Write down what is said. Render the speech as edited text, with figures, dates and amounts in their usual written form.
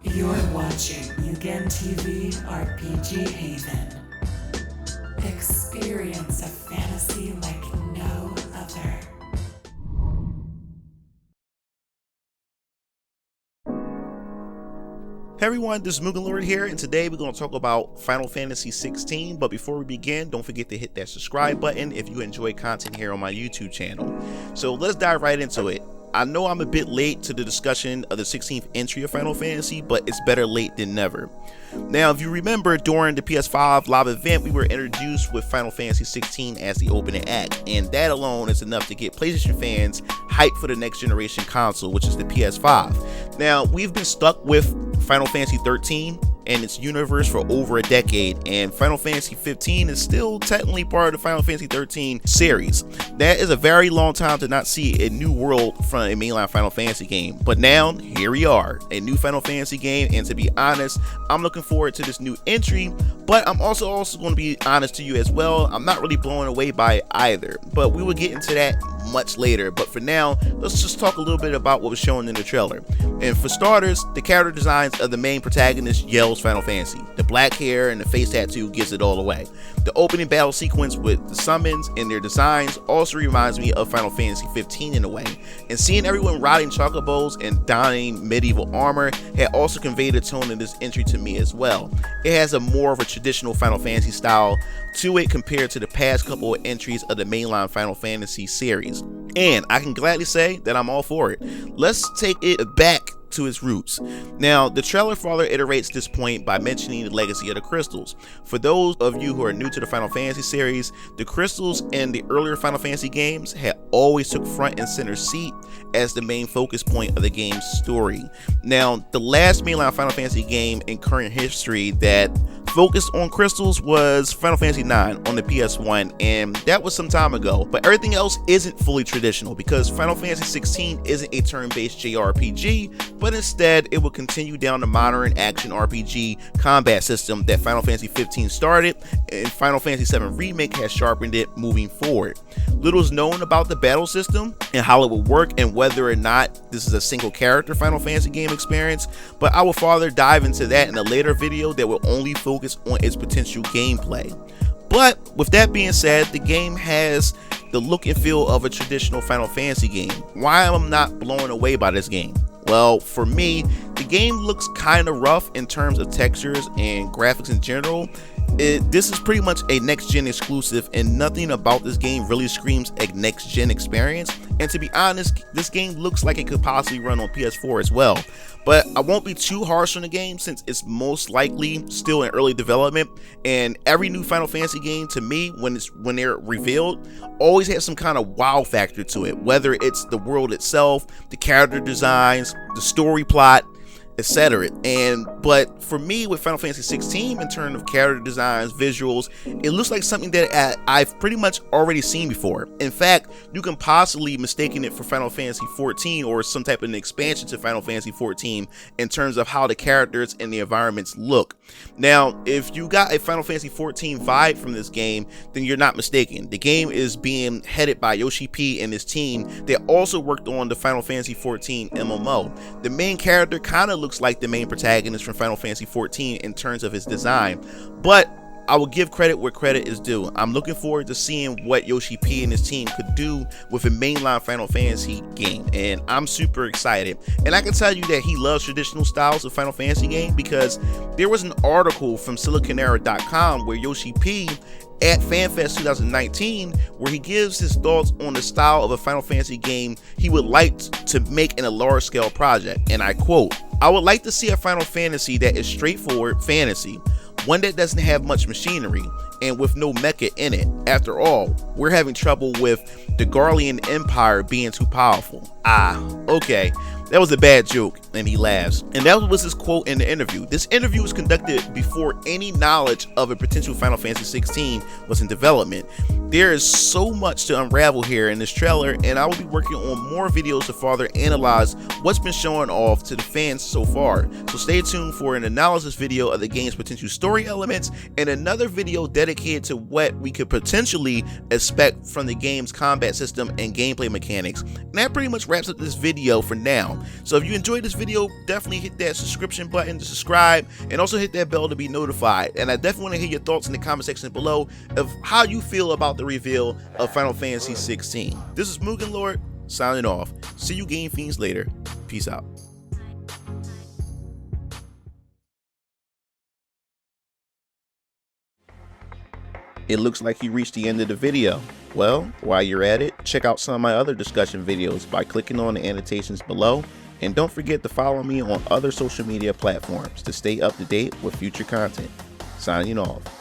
You're watching Mugen TV RPG Haven. Experience a fantasy like no other. Hey everyone, this is MugenLord here, and today we're going to talk about Final Fantasy 16. But before we begin, don't forget to hit that subscribe button if you enjoy content here on my YouTube channel. So let's dive right into it. I know I'm a bit late to the discussion of the 16th entry of Final Fantasy, but it's better late than never. Now, if you remember, during the PS5 live event, we were introduced with Final Fantasy 16 as the opening act, and that alone is enough to get PlayStation fans hyped for the next generation console, which is the PS5. Now, we've been stuck with Final Fantasy 13 and its universe for over a decade, and Final Fantasy 15 is still technically part of the Final Fantasy 13 series. That is a very long time to not see a new world from a mainline Final Fantasy game, but now here we are, a new Final Fantasy game, and to be honest, I'm looking forward to this new entry, but I'm also going to be honest to you as well, I'm not really blown away by it either, but we will get into that much later. But for now, let's just talk a little bit about what was shown in the trailer. And for starters, the character designs of the main protagonist yells Final Fantasy. The black hair and the face tattoo gives it all away. The opening battle sequence with the summons and their designs also reminds me of Final Fantasy 15 in a way. And seeing everyone riding chocobos and donning medieval armor had also conveyed a tone in this entry to me as well. It has a more of a traditional Final Fantasy style to it compared to the past couple of entries of the mainline Final Fantasy series. And I can gladly say that I'm all for it. Let's take it back to its roots. Now, the trailer further iterates this point by mentioning the legacy of the crystals. For those of you who are new to the Final Fantasy series, the crystals in the earlier Final Fantasy games had always took front and center seat as the main focus point of the game's story. Now, the last mainline Final Fantasy game in current history that focused on crystals was Final Fantasy 9 on the PS1, and that was some time ago. But everything else isn't fully traditional because Final Fantasy 16 isn't a turn-based JRPG, but instead it will continue down the modern action RPG combat system that Final Fantasy 15 started, and Final Fantasy 7 Remake has sharpened it moving forward. Little is known about the battle system and how it will work and whether or not this is a single character Final Fantasy game experience, but I will further dive into that in a later video that will only focus on its potential gameplay. But with that being said, the game has the look and feel of a traditional Final Fantasy game. Why am I not blown away by this game? Well, for me, the game looks kind of rough in terms of textures and graphics in general. This is pretty much a next-gen exclusive, and nothing about this game really screams a next-gen experience. And to be honest, this game looks like it could possibly run on PS4 as well. But I won't be too harsh on the game since it's most likely still in early development, and every new Final Fantasy game to me, when they're revealed, always has some kind of wow factor to it, whether it's the world itself, the character designs, the story plot, etc. But for me, with Final Fantasy 16, in terms of character designs, visuals, it looks like something that I've pretty much already seen before. In fact, you can possibly mistaken it for Final Fantasy 14 or some type of an expansion to Final Fantasy 14 in terms of how the characters and the environments look. Now, if you got a Final Fantasy 14 vibe from this game, then you're not mistaken. The game is being headed by Yoshi P and his team that also worked on the Final Fantasy 14 MMO. The main character kind of looks like the main protagonist from Final Fantasy 14 in terms of his design, but I will give credit where credit is due. I'm looking forward to seeing what Yoshi P and his team could do with a mainline Final Fantasy game, and I'm super excited. And I can tell you that he loves traditional styles of Final Fantasy game because there was an article from siliconera.com where Yoshi P at FanFest 2019 where he gives his thoughts on the style of a Final Fantasy game he would like to make in a large scale project, and I quote, "I would like to see a Final Fantasy that is straightforward fantasy, one that doesn't have much machinery and with no mecha in it. After all, we're having trouble with the Garlean Empire being too powerful." Okay. That was a bad joke, and he laughs. And that was his quote in the interview. This interview was conducted before any knowledge of a potential Final Fantasy 16 was in development. There is so much to unravel here in this trailer, and I will be working on more videos to further analyze what's been shown off to the fans so far. So stay tuned for an analysis video of the game's potential story elements and another video dedicated to what we could potentially expect from the game's combat system and gameplay mechanics. And that pretty much wraps up this video for now. now. So if you enjoyed this video, definitely hit that subscription button to subscribe, and also hit that bell to be notified. And I definitely want to hear your thoughts in the comment section below of how you feel about the reveal of Final Fantasy 16. This is MugenLord signing off. See you Game Fiends later. Peace out. It looks like you reached the end of the video. Well, while you're at it, check out some of my other discussion videos by clicking on the annotations below, and don't forget to follow me on other social media platforms to stay up to date with future content. Signing off.